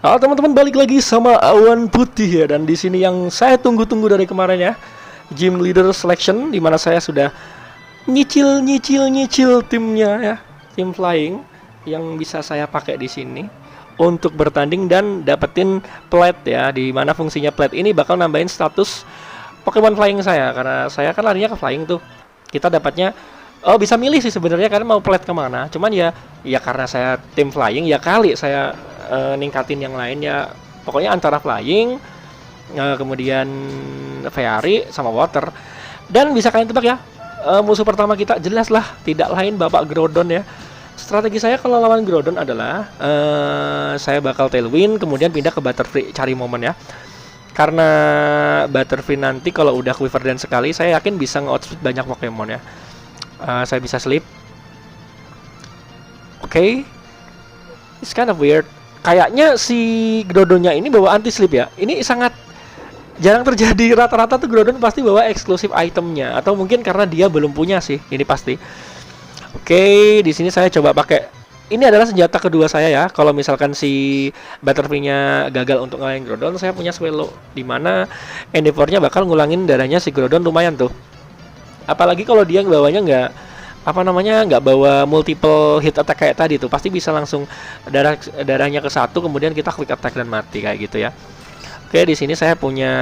Halo teman-teman, balik lagi sama Awan Putih ya. Dan di sini yang saya tunggu-tunggu dari kemarin ya, Gym Leader Selection, di mana saya sudah nyicil timnya ya, tim flying yang bisa saya pakai di sini untuk bertanding dan dapetin plate ya. Di mana fungsinya plate ini bakal nambahin status Pokemon flying saya, karena saya kan larinya ke flying tuh. Kita dapatnya bisa milih sih sebenarnya karena mau plate kemana. Cuman ya karena saya tim flying ya kali saya ningkatin yang lain ya. Pokoknya antara flying, kemudian fairy sama water. Dan bisa kalian tebak ya, musuh pertama kita jelas lah tidak lain Bapak Groudon ya. Strategi saya kalau lawan Groudon adalah saya bakal tailwind kemudian pindah ke Butterfree cari momen ya. Karena Butterfree nanti kalau udah quiver dance sekali, saya yakin bisa nge-outspeed banyak Pokemon ya. Saya bisa sleep. Oke. It's kind of weird. Kayaknya si Groudonnya ini bawa anti sleep ya. Ini sangat jarang terjadi. Rata-rata tuh Groudon pasti bawa eksklusif itemnya, atau mungkin karena dia belum punya sih. Ini pasti. Oke, di sini saya coba pakai. Ini adalah senjata kedua saya ya. Kalau misalkan si Butterfree-nya gagal untuk ngalahin Groudon, saya punya Swellow, dimana Endeavor-nya bakal ngulangin darahnya si Groudon lumayan tuh. Apalagi kalau dia bawanya nggak bawa multiple hit attack kayak tadi tuh, pasti bisa langsung darahnya ke satu, kemudian kita quick attack dan mati kayak gitu ya. Oke, di sini saya punya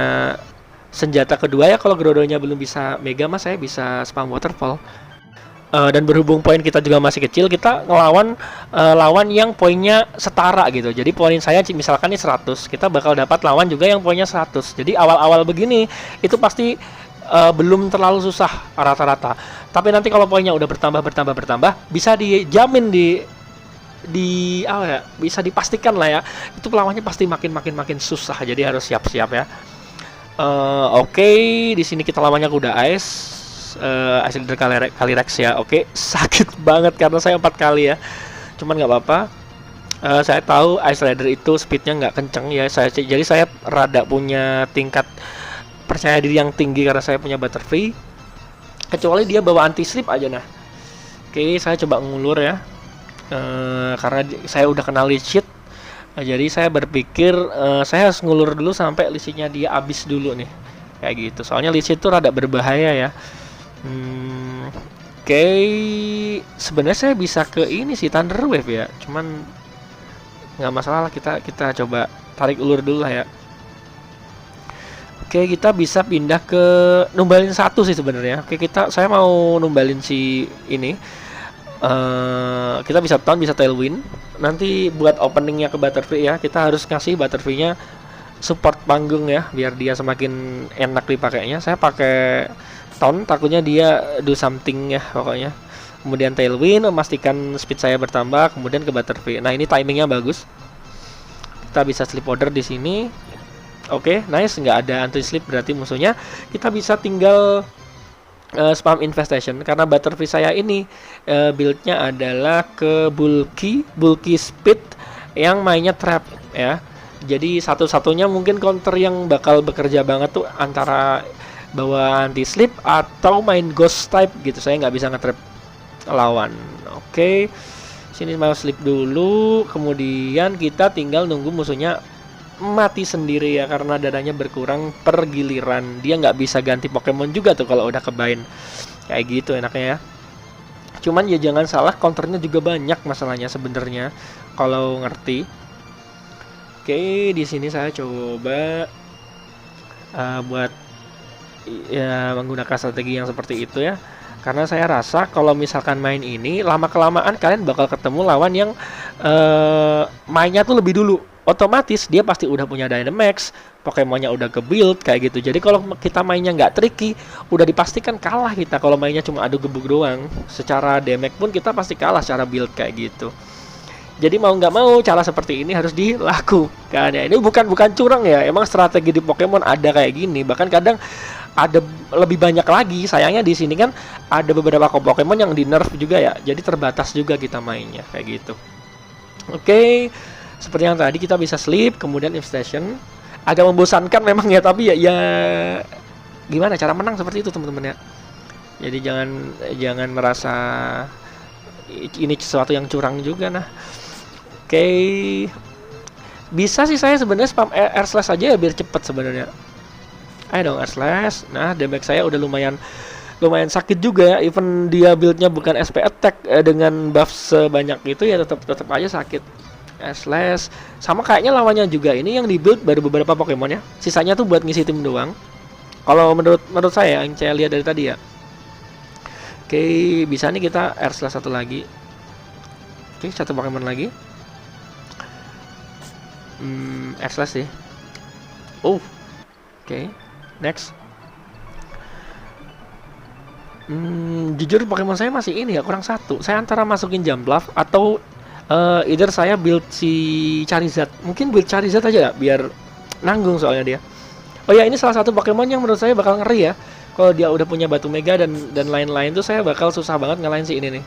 senjata kedua ya. Kalau Groudonnya belum bisa Mega Mas, saya bisa spam Waterfall. Dan berhubung poin kita juga masih kecil, kita ngelawan lawan yang poinnya setara gitu. Jadi poin saya misalkan ini 100, kita bakal dapat lawan juga yang poinnya 100. Jadi awal-awal begini itu pasti belum terlalu susah rata-rata. Tapi nanti kalau poinnya udah bertambah, bisa dijamin bisa dipastikan lah ya. Itu lawannya pasti makin susah. Jadi harus siap-siap ya. Oke, di sini kita lawannya kuda ice. Ice Leader Calyrex ya. Oke, sakit banget karena saya 4 kali ya. Cuman nggak apa-apa. Saya tahu Ice Leader itu speednya nggak kenceng ya. Jadi saya rada punya tingkat percaya diri yang tinggi karena saya punya Butterfree. Kecuali dia bawa anti sleep aja nah. Oke, saya coba ngulur ya. Karena saya udah kenal leech seed. Jadi saya berpikir saya harus ngulur dulu sampai leech-nya dia habis dulu nih. Kayak gitu. Soalnya leech seed itu rada berbahaya ya. Oke, sebenarnya saya bisa ke ini sih Thunder Wave ya, cuman nggak masalah lah, kita coba tarik ulur dulu lah ya. Oke, kita bisa pindah ke numbalin satu sih sebenarnya. Oke, saya mau numbalin si ini. Kita bisa tailwind, bisa tailwind. Nanti buat openingnya ke Butterfree ya, kita harus ngasih Butterfree-nya support panggung ya, biar dia semakin enak dipakainya. Saya pakai takutnya dia do something ya pokoknya. Kemudian tailwind, memastikan speed saya bertambah, kemudian ke Butterfree. Nah, ini timingnya bagus. Kita bisa sleep order di sini. Oke, nice, nggak ada anti sleep berarti musuhnya. Kita bisa tinggal spam infestation karena Butterfree saya ini build-nya adalah ke bulky speed yang mainnya trap ya. Jadi satu-satunya mungkin counter yang bakal bekerja banget tuh antara bawa anti sleep atau main ghost type gitu. Saya nggak bisa nge-trap lawan. Oke, sini mau sleep dulu, kemudian kita tinggal nunggu musuhnya mati sendiri ya, karena darahnya berkurang per giliran. Dia nggak bisa ganti Pokemon juga tuh kalau udah kebain kayak gitu enaknya ya. Cuman ya jangan salah, counternya juga banyak masalahnya sebenarnya kalau ngerti. Oke, di sini saya coba buat ya menggunakan strategi yang seperti itu ya, karena saya rasa kalau misalkan main ini lama kelamaan kalian bakal ketemu lawan yang mainnya tuh lebih dulu. Otomatis dia pasti udah punya Dynamax, Pokemonnya udah ke build kayak gitu. Jadi kalau kita mainnya nggak tricky, udah dipastikan kalah kita. Kalau mainnya cuma adu gebuk doang, secara damage pun kita pasti kalah secara build kayak gitu. Jadi mau nggak mau cara seperti ini harus dilakukan ya. Ini bukan curang ya, emang strategi di Pokemon ada kayak gini. Bahkan kadang ada lebih banyak lagi. Sayangnya di sini kan ada beberapa Pokemon yang di nerf juga ya. Jadi terbatas juga kita mainnya kayak gitu. Oke, seperti yang tadi kita bisa sleep, kemudian infestation. Agak membosankan memang ya, tapi ya gimana cara menang seperti itu teman-teman ya. Jadi jangan merasa ini sesuatu yang curang juga nah. Oke. Bisa sih saya sebenarnya spam air slash aja ya biar cepet sebenarnya. Ayo dong air slash. Nah, damage saya udah lumayan sakit juga ya. Even dia buildnya bukan SP attack dengan buff sebanyak itu ya tetap aja sakit. Air slash. Sama kayaknya lawannya juga ini yang di build baru beberapa Pokemon ya. Sisanya tuh buat ngisi tim doang. Kalau menurut saya yang saya lihat dari tadi ya. Oke, bisa nih kita air slash satu lagi. Oke, satu Pokemon lagi. Air slash sih. Oke. Next. Jujur Pokemon saya masih ini ya, kurang satu. Saya antara masukin Jumpluff atau either saya build si Charizard. Mungkin build Charizard aja ya, biar nanggung soalnya dia. Oh ya, ini salah satu Pokemon yang menurut saya bakal ngeri ya. Kalau dia udah punya batu mega dan lain-lain tuh saya bakal susah banget ngalahin si ini nih.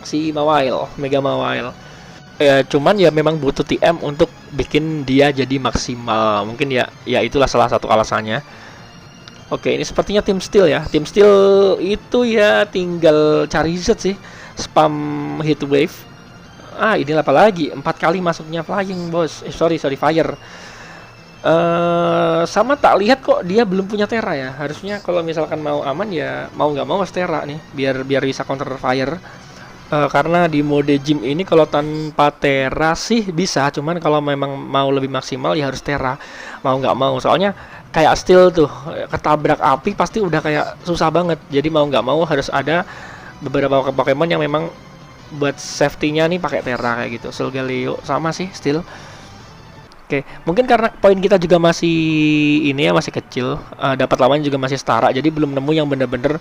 Si Mawile, Mega Mawile. Ya, cuman ya memang butuh TM untuk bikin dia jadi maksimal. Mungkin ya itulah salah satu alasannya. Oke, ini sepertinya tim Steel ya. Tim Steel itu ya tinggal Charizard sih. Spam hit wave. Ini apa lagi? 4 kali masuknya flying, bos. Sorry, fire. Sama tak lihat kok dia belum punya Terra ya. Harusnya kalau misalkan mau aman ya mau nggak mau harus Terra nih, biar bisa counter fire. Karena di mode gym ini kalau tanpa Terra sih bisa, cuman kalau memang mau lebih maksimal ya harus Terra. Mau nggak mau, soalnya kayak Steel tuh ketabrak api pasti udah kayak susah banget. Jadi mau nggak mau harus ada beberapa Pokemon yang memang buat safety-nya nih pakai Terra kayak gitu. Solgaleo sama sih Steel. Oke, mungkin karena poin kita juga masih ini ya, masih kecil, dapat lawan juga masih setara, jadi belum nemu yang bener-bener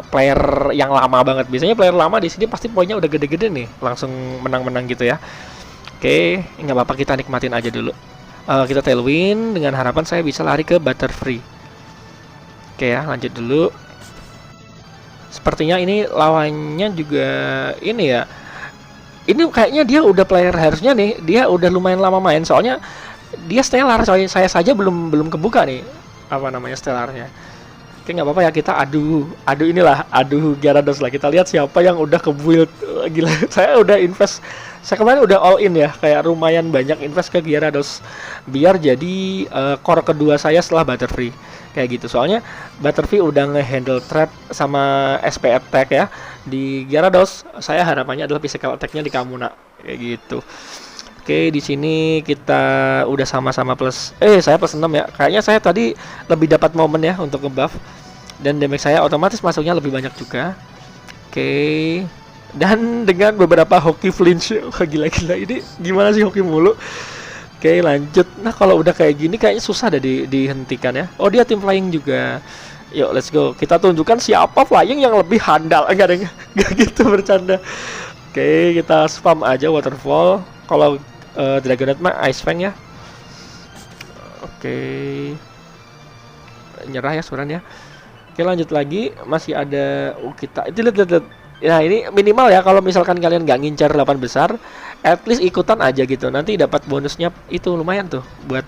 player yang lama banget. Biasanya player lama di sini pasti poinnya udah gede-gede nih, langsung menang-menang gitu ya. Oke, nggak apa-apa, kita nikmatin aja dulu. Kita tailwind dengan harapan saya bisa lari ke Butterfree. Oke ya, lanjut dulu. Sepertinya ini lawannya juga ini ya. Ini kayaknya dia udah player, harusnya nih dia udah lumayan lama main, soalnya dia stellar. Saya saja belum kebuka nih apa namanya stellarnya. Oke, nggak apa-apa ya, kita adu Gyarados lah. Kita lihat siapa yang udah ke build. Gila, saya udah invest, saya kemarin udah all in ya, kayak lumayan banyak invest ke Gyarados biar jadi core kedua saya setelah Butterfree kayak gitu. Soalnya Butterfree udah ngehandle trap sama SP attack ya. Di Gyarados saya harapannya adalah physical attack-nya di Kamuna kayak gitu. Oke, di sini kita udah sama-sama plus. Saya plus 6 ya. Kayaknya saya tadi lebih dapat momen ya untuk nge-buff. Dan damage saya otomatis masuknya lebih banyak juga. Oke. Dan dengan beberapa hoki flinch. Gila-gila, ini gimana sih hoki mulu. Oke, lanjut. Nah, kalau udah kayak gini kayaknya susah deh dihentikan ya. Oh, dia tim flying juga. Yuk, let's go. Kita tunjukkan siapa flying yang lebih handal. Enggak gitu, bercanda. Oke, kita spam aja waterfall. Kalau Dragonite mah Ice Fang ya. Oke. Nyerah ya sebenarnya. Oke, lanjut lagi. Masih ada kita. Itu lihat. Nah, ini minimal ya, kalau misalkan kalian nggak ngincar 8 besar, at least ikutan aja gitu. Nanti dapat bonusnya itu lumayan tuh buat.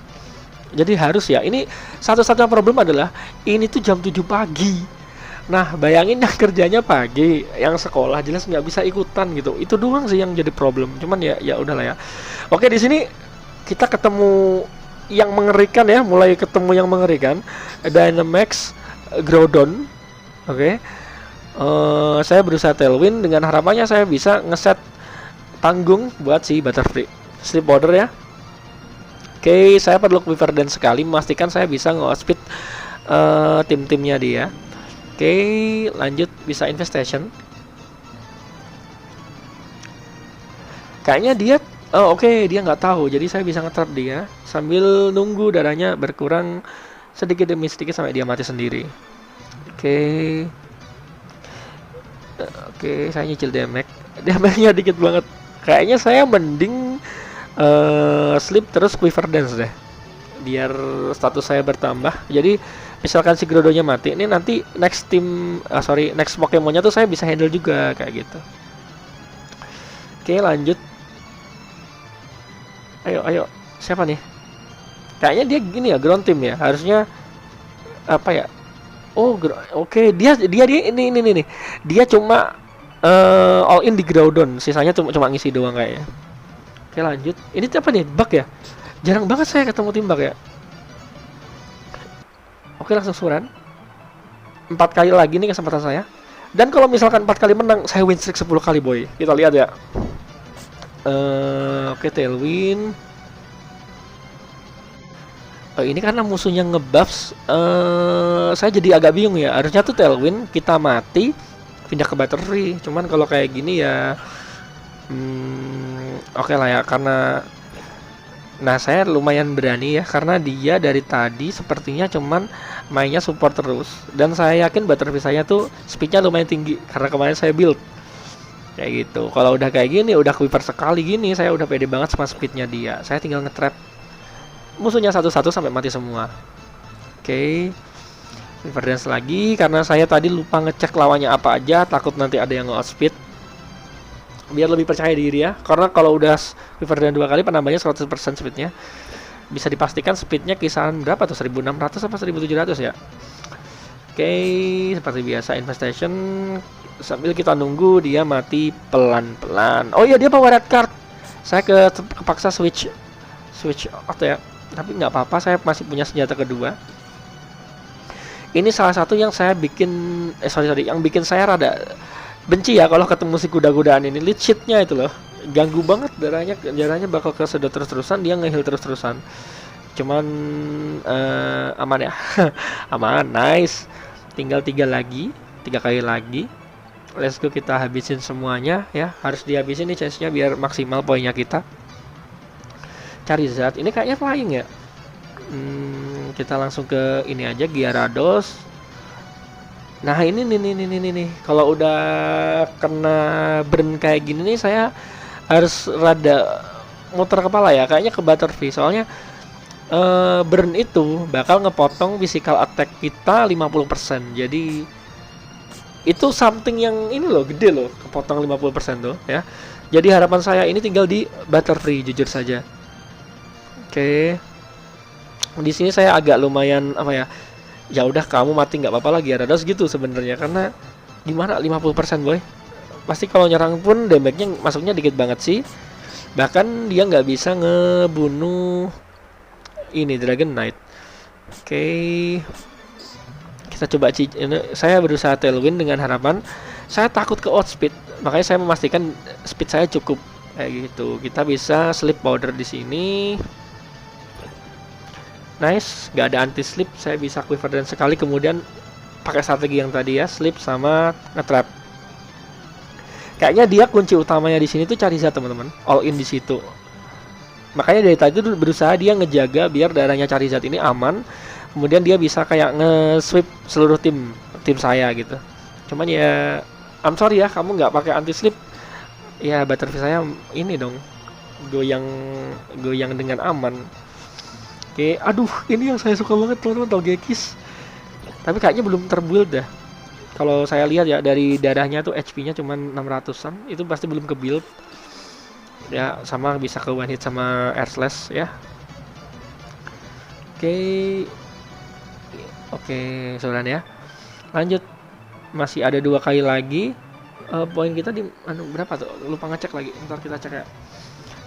Jadi harus ya. Ini satu-satunya problem adalah ini tuh jam 7 pagi. Nah, bayangin yang kerjanya pagi, yang sekolah jelas nggak bisa ikutan gitu. Itu doang sih yang jadi problem. Cuman ya udahlah ya. Oke, di sini kita ketemu yang mengerikan ya, mulai ketemu yang mengerikan. Dynamax Groudon. Oke. Saya berusaha tailwind dengan harapannya saya bisa ngeset tanggung buat si Butterfree. Sleep Powder ya. Oke, saya perlu Quiver Dance sekali memastikan saya bisa nge-speed tim-timnya dia. Oke, lanjut bisa Infestation. Kayaknya dia oke, dia nggak tahu, jadi saya bisa nge-trap dia sambil nunggu darahnya berkurang sedikit demi sedikit sampai dia mati sendiri. Oke, saya nyicil damage-nya dikit banget. Kayaknya saya mending sleep terus Quiver Dance deh, biar status saya bertambah. Jadi misalkan si Groudonnya mati, ini nanti next Pokemonnya tuh saya bisa handle juga kayak gitu. Oke, lanjut. Ayo, siapa nih? Kayaknya dia gini ya, ground team ya. Harusnya apa ya? Oke, dia ini. Dia cuma all in di Groudon, sisanya cuma ngisi doang kayaknya. Oke lanjut. Ini apa nih? Bug ya? Jarang banget saya ketemu tim bug ya. Oke langsung suran. 4 kali lagi nih kesempatan saya. Dan kalau misalkan 4 kali menang, saya win streak 10 kali boy. Kita lihat ya. Oke tailwind. Ini karena musuhnya ngebuffs, saya jadi agak bingung ya. Harusnya tuh tailwind kita mati pindah ke battery. Cuman kalau kayak gini ya, oke lah ya karena. Nah saya lumayan berani ya karena dia dari tadi sepertinya cuman mainnya support terus. Dan saya yakin battery saya tuh speednya lumayan tinggi karena kemarin saya build kayak gitu. Kalau udah kayak gini, udah quiver sekali gini, saya udah pede banget sama speednya dia. Saya tinggal nge-trap musuhnya satu-satu sampai mati semua. Oke, quiver dance lagi karena saya tadi lupa ngecek lawannya apa aja, takut nanti ada yang outspeed. Biar lebih percaya diri ya, karena kalau udah quiver dance 2 kali penambahnya 100% speednya. Bisa dipastikan speednya kisaran berapa tuh, 1600 apa 1700 ya. Oke, seperti biasa infestation. Sambil kita nunggu dia mati pelan-pelan. Oh iya dia bawa red card. Saya kepaksa switch auto ya. Tapi nggak apa-apa, saya masih punya senjata kedua. Ini salah satu yang saya bikin yang bikin saya rada benci ya kalau ketemu si kuda-kudaan ini. Lead sheet-nya itu loh, ganggu banget, darahnya bakal kesedot terus-terusan, dia nge-heal terus-terusan. Cuman aman ya. Aman, nice. Tinggal 3 kali lagi. Let's go, kita habisin semuanya ya. Harus dihabisin nih chestnya biar maksimal poinnya kita. Charizard ini kayaknya flying ya. Kita langsung ke ini aja, Gyarados. Nah ini nih. Kalau udah kena burn kayak gini nih, saya harus rada muter kepala ya. Kayaknya ke Butterfree, soalnya burn itu bakal ngepotong physical attack kita 50%. Jadi itu something yang ini loh, gede loh, kepotong 50% tuh ya. Jadi harapan saya ini tinggal di Butterfree jujur saja. Oke. Di sini saya agak lumayan apa ya? Ya udah kamu mati nggak apa-apa lagi Gyarados gitu sebenarnya, karena gimana 50% boy. Pasti kalau nyerang pun damage-nya masuknya dikit banget sih. Bahkan dia nggak bisa ngebunuh ini Dragon Knight. Oke. Kita coba ini, saya berusaha tailwind dengan harapan saya takut ke outspeed, makanya saya memastikan speed saya cukup kayak gitu. Kita bisa sleep powder di sini. Nice, nggak ada anti sleep, saya bisa quiver dan sekali, kemudian pakai strategi yang tadi ya, sleep sama nge-trap. Kayaknya dia kunci utamanya di sini tuh Charizard teman-teman, all in di situ. Makanya dari tadi tuh berusaha dia ngejaga biar darahnya Charizard ini aman. Kemudian dia bisa kayak nge-sweep seluruh tim saya gitu. Cuman ya I'm sorry ya, kamu nggak pakai anti sleep. Ya Butterfree saya ini dong, goyang dengan aman. Oke, aduh ini yang saya suka banget teman-teman, Togekiss. Tapi kayaknya belum terbuild dah. Kalau saya lihat ya dari darahnya tuh HP-nya cuma 600-an, itu pasti belum ke build. Ya sama bisa ke one hit sama air slash ya. Oke, sauran ya. Lanjut. Masih ada 2 kali lagi. Poin kita di berapa tuh? Lupa ngecek lagi. Ntar kita cek ya.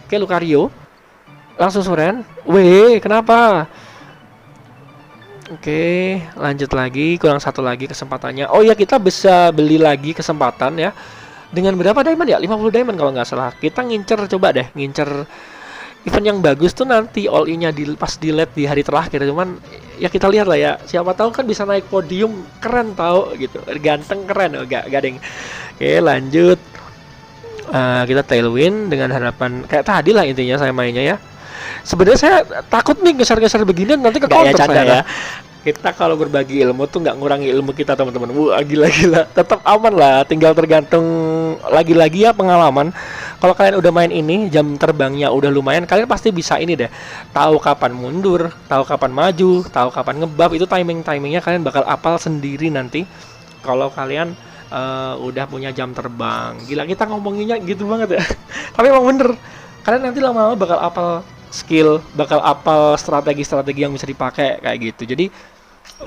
Oke, Lucario. Langsung sauran. Weh, kenapa? Oke, lanjut lagi. Kurang 1 lagi kesempatannya. Oh ya, kita bisa beli lagi kesempatan ya. Dengan berapa diamond ya? 50 diamond kalau nggak salah. Kita coba deh ngincer event yang bagus tuh nanti all in-nya pas di late di hari terakhir. Cuman ya kita lihat lah ya, siapa tahu kan bisa naik podium, keren tahu gitu, ganteng keren. Enggak deng. Oke, lanjut. Kita tailwind dengan harapan kayak tadi lah intinya saya mainnya ya. Sebenarnya saya takut nih geser-geser beginian nanti ke counter saya ya. Kita kalau berbagi ilmu tuh nggak ngurangi ilmu kita teman-teman. Wah gila-gila, tetap aman lah. Tinggal tergantung lagi-lagi ya pengalaman. Kalau kalian udah main ini, jam terbangnya udah lumayan, kalian pasti bisa ini deh. Tahu kapan mundur, tahu kapan maju, tahu kapan ngebuff. Itu timingnya kalian bakal apal sendiri nanti. Kalau kalian udah punya jam terbang. Gila kita ngomonginnya gitu banget ya. Tapi emang bener. Kalian nanti lama-lama bakal apal skill, bakal apal strategi-strategi yang bisa dipakai kayak gitu. Jadi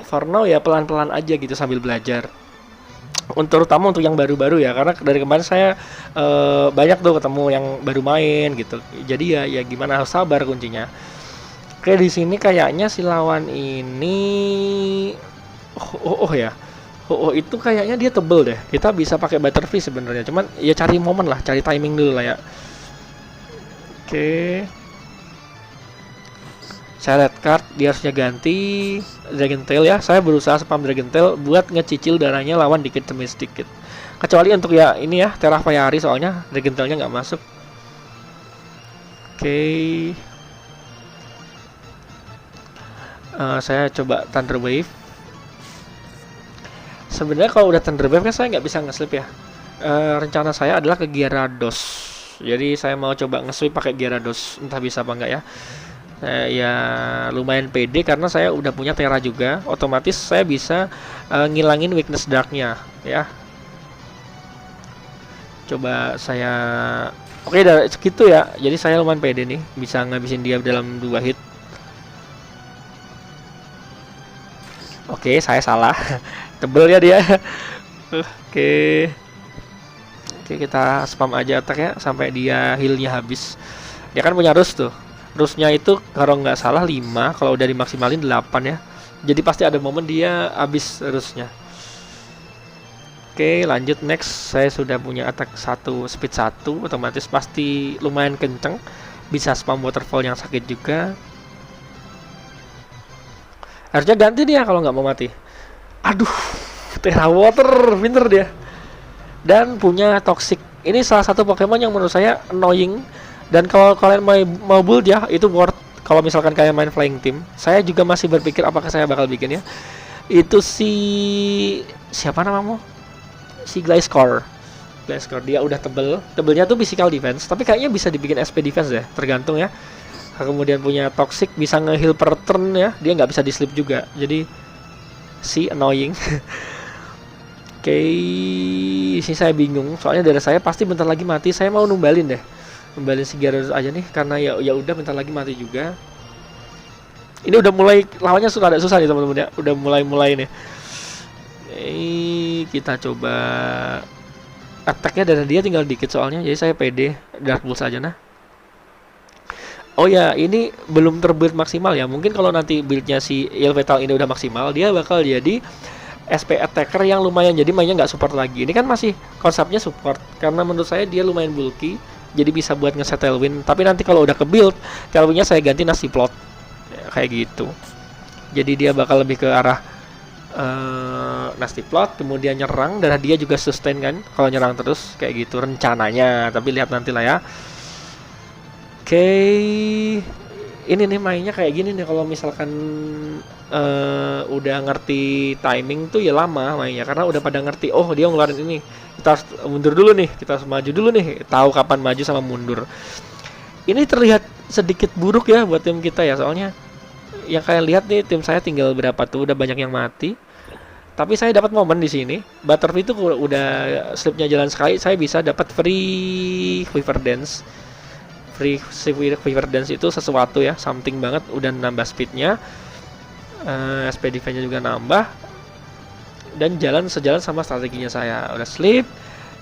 for now ya pelan-pelan aja gitu sambil belajar. terutama untuk yang baru-baru ya, karena dari kemarin saya banyak tuh ketemu yang baru main gitu. Jadi ya gimana, harus sabar kuncinya. Oke, di sini kayaknya si lawan ini ya. Itu kayaknya dia tebel deh. Kita bisa pakai butterfly sebenarnya. Cuman ya cari momen lah, cari timing dulu lah ya. Oke. Saya red card, dia harusnya ganti Dragon Tail ya. Saya berusaha spam Dragon Tail buat ngecicil darahnya lawan dikit demi sedikit. Kecuali untuk ya ini ya, Terra Fairy, soalnya Dragon Tailnya nggak masuk. Oke. Saya coba Thunder Wave. Sebenarnya kalau udah Thunder Wave kan saya nggak bisa nge-sleep ya. Rencana saya adalah ke Gyarados. Jadi saya mau coba nge-sweep pakai Gyarados, entah bisa apa enggak ya. Ya lumayan pede karena saya udah punya Terra juga, otomatis saya bisa ngilangin weakness darknya ya. Coba saya oke, udah segitu ya. Jadi saya lumayan pede nih, bisa ngabisin dia dalam 2 hit. Oke, saya salah. Tebel ya dia. Oke, kita spam aja attack ya sampai dia healnya habis. Dia kan punya Rus tuh. Rusnya itu kalau nggak salah 5, kalau udah dimaksimalin 8 ya. Jadi pasti ada momen dia habis Rusnya. Oke, lanjut next. Saya sudah punya attack 1, speed 1, otomatis pasti lumayan kenceng. Bisa spam waterfall yang sakit juga. Harusnya ganti dia kalau nggak mau mati. Aduh, Terra Water, pinter dia. Dan punya Toxic. Ini salah satu Pokemon yang menurut saya annoying. Dan kalau kalian mau build ya, itu worth. Kalau misalkan kalian main Flying Team, saya juga masih berpikir apakah saya bakal bikin ya. Itu siapa namamu? Si Gliscor. Dia udah tebelnya tuh physical defense, tapi kayaknya bisa dibikin SP defense ya, tergantung ya. Kemudian punya Toxic, bisa nge-heal per turn ya, dia nggak bisa di-sleep juga, jadi annoying. Oke, sih saya bingung, soalnya darah saya pasti bentar lagi mati. Saya mau numbalin deh. Kembali si Gyarados aja nih, karena ya udah bentar lagi mati juga. Ini udah mulai lawannya agak susah nih teman-teman ya. Udah mulai nih. Kita coba attack-nya dari dia tinggal dikit soalnya. Jadi saya pede Dark Pulse aja nah. Oh ya, ini belum terbuild maksimal ya. Mungkin kalau nanti buildnya si Yveltal ini udah maksimal, dia bakal jadi SP attacker yang lumayan, jadi mainnya nggak support lagi. Ini kan masih konsepnya support, karena menurut saya dia lumayan bulky, jadi bisa buat ngeset tailwind. Tapi nanti kalau udah ke build, tailwindnya saya ganti nasi plot ya, kayak gitu. Jadi dia bakal lebih ke arah nasty plot, kemudian nyerang, dan dia juga sustain kan kalau nyerang terus kayak gitu rencananya. Tapi lihat nanti lah ya. Oke, ini nih mainnya kayak gini nih. Kalau misalkan udah ngerti timing tuh ya lama mainnya, karena udah pada ngerti, oh dia ngeluarin ini, kita harus mundur dulu nih, kita harus maju dulu nih, tahu kapan maju sama mundur. Ini terlihat sedikit buruk ya buat tim kita ya, soalnya yang kalian lihat nih tim saya tinggal berapa tuh, udah banyak yang mati. Tapi saya dapat momen di sini. Butterfly itu udah slipnya jalan sekali, saya bisa dapat free Quiver Dance. Free Quiver Dance itu sesuatu ya, something banget, udah nambah speednya, SP defense-nya juga nambah, dan sejalan sama strateginya saya. Udah sleep,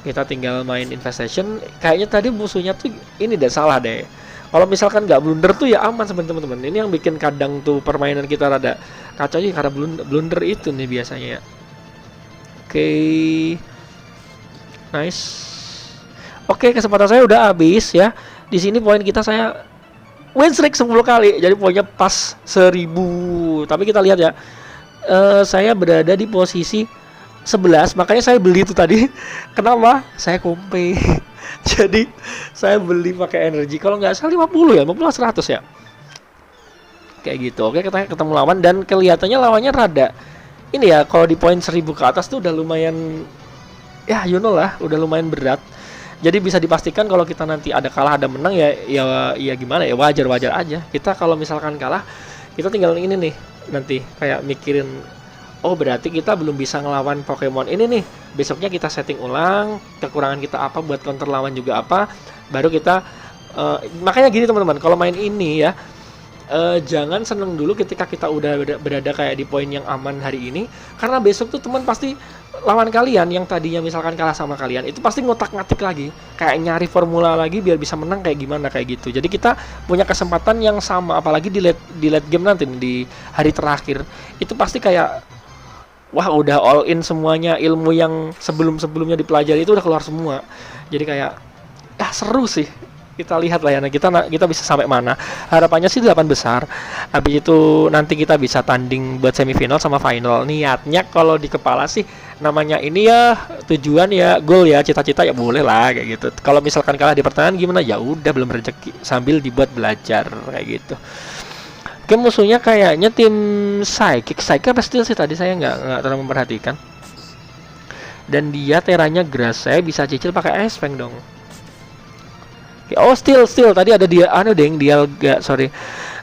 kita tinggal main Infestation. Kayaknya tadi musuhnya tuh ini deh, salah deh. Kalau misalkan nggak blunder tuh ya aman sebenarnya teman-teman. Ini yang bikin kadang tuh permainan kita rada kacau aja karena blunder itu nih biasanya ya. Oke, nice. Oke, kesempatan saya udah habis ya. Di sini poin kita, saya win streak 10 kali, jadi poinnya pas 1000. Tapi kita lihat ya, saya berada di posisi 11, makanya saya beli itu tadi. Kenapa? Saya kompe. Jadi saya beli pakai energi, kalau nggak salah 50 ya, 50 100 ya. Kayak gitu. Oke, kita ketemu lawan, dan kelihatannya lawannya rada ini ya, kalau di poin 1000 ke atas tuh udah lumayan ya, you know lah, udah lumayan berat. Jadi bisa dipastikan kalau kita nanti ada kalah ada menang ya gimana ya, wajar aja. Kita kalau misalkan kalah, kita tinggal ini nih, nanti kayak mikirin, oh berarti kita belum bisa ngelawan Pokemon ini nih. Besoknya kita setting ulang, kekurangan kita apa buat counter lawan juga apa, baru kita makanya gini teman-teman, kalau main ini ya, jangan seneng dulu ketika kita udah berada kayak di poin yang aman hari ini, karena besok tuh teman pasti lawan kalian yang tadinya misalkan kalah sama kalian itu pasti ngotak-ngatik lagi, kayak nyari formula lagi biar bisa menang kayak gimana kayak gitu. Jadi kita punya kesempatan yang sama, apalagi di late game nanti di hari terakhir itu pasti kayak wah udah all in semuanya, ilmu yang sebelum-sebelumnya dipelajari itu udah keluar semua. Jadi kayak seru sih. Kita lihat lah ya, nah kita bisa sampai mana. Harapannya sih 8 besar. Habis itu nanti kita bisa tanding buat semifinal sama final. Niatnya kalau di kepala sih namanya ini ya tujuan ya goal ya, cita-cita ya boleh lah kayak gitu. Kalau misalkan kalah di pertandingan gimana ya udah belum rezeki, sambil dibuat belajar kayak gitu. Oke, musuhnya kayaknya tim Psychic apa Steel sih, tadi saya nggak terlalu memperhatikan. Dan dia teranya grass, saya bisa cicil pakai Ice Fang dong. Oh Steel tadi ada dia dia enggak, sorry.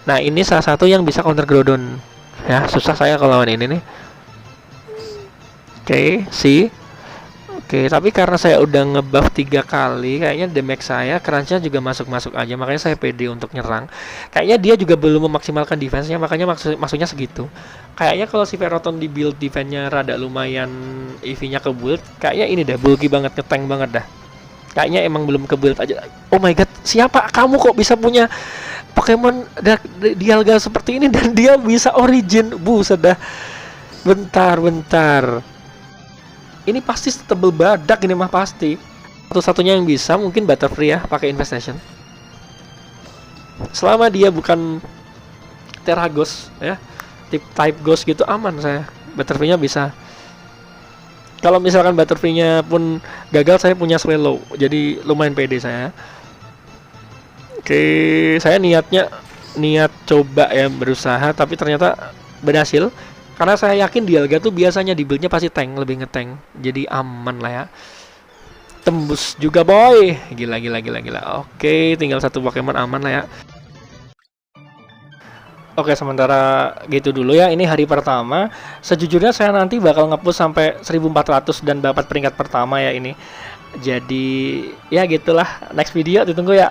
Nah ini salah satu yang bisa counter Groudon ya, susah saya kalau lawan ini nih. Oke, tapi karena saya udah ngebuff 3 kali, kayaknya damage saya crunch-nya juga masuk aja, makanya saya pede untuk nyerang. Kayaknya dia juga belum memaksimalkan defense-nya, makanya maksudnya segitu. Kayaknya kalau si Ferrothorn di build defense-nya rada lumayan, EV-nya ke build, kayaknya ini dah bulky banget, nge-tank banget dah. Kayaknya emang belum ke build aja. Oh my god, siapa kamu kok bisa punya Pokemon Dialga seperti ini dan dia bisa origin? Buset dah. Bentar. Ini pasti tebel badak ini mah pasti. Satu-satunya yang bisa mungkin Butterfree ya, pakai Infestation. Selama dia bukan Terraghost ya, type Ghost gitu aman saya. Butterfree-nya bisa. Kalau misalkan Butterfree-nya pun gagal, saya punya Swallow, jadi lumayan pede saya. Oke, saya niat coba ya, berusaha, tapi ternyata berhasil. Karena saya yakin Dialga tuh biasanya di build-nya pasti tank, lebih nge-tank. Jadi aman lah ya. Tembus juga boy. Gila. Oke, tinggal satu Pokemon aman lah ya. Oke, sementara gitu dulu ya. Ini hari pertama. Sejujurnya saya nanti bakal nge-push sampai 1400 dan dapat peringkat pertama ya ini. Jadi ya gitulah. Next video ditunggu ya.